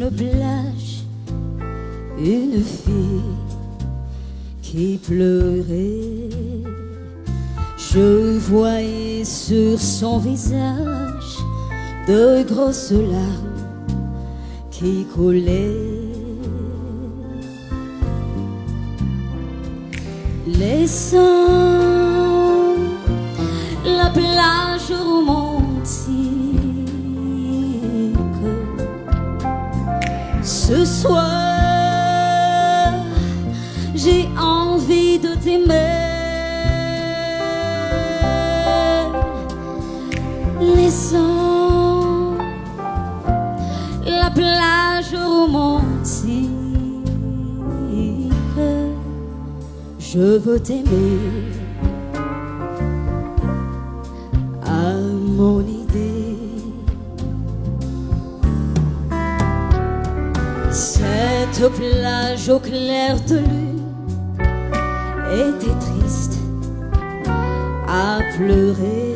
une plage, une fille qui pleurait. Je voyais sur son visage de grosses larmes qui coulaient, laissant la plage romantique. Ce soir, j'ai envie de t'aimer, laissant la plage romantique. Je veux t'aimer à mon idée. Cette plage au clair de lune était triste à pleurer.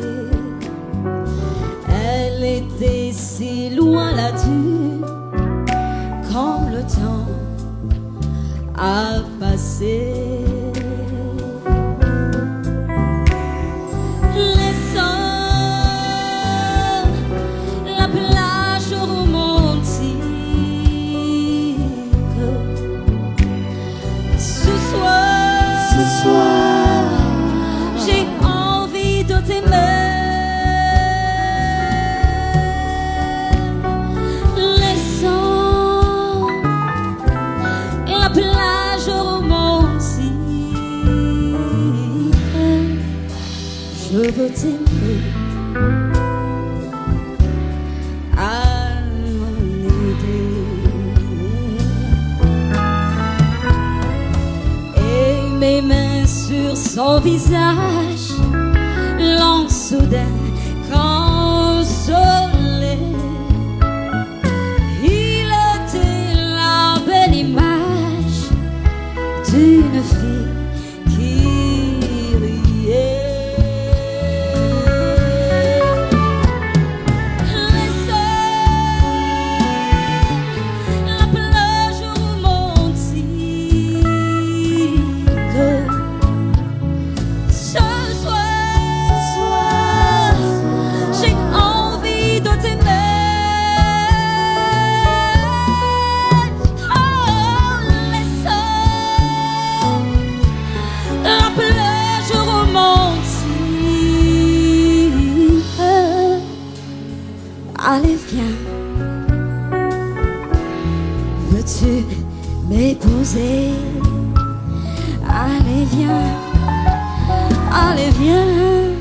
Elle était si loin la dune quand le temps a passé. J'ai envie de t'aimer, laissant la plage romantique. Je veux t'aimer à mon idée. Et mes mains sur son visage, lent soudain consolé. Il était la belle image d'une fille qui riait. Allez viens, veux-tu m'épouser? Allez viens, allez viens.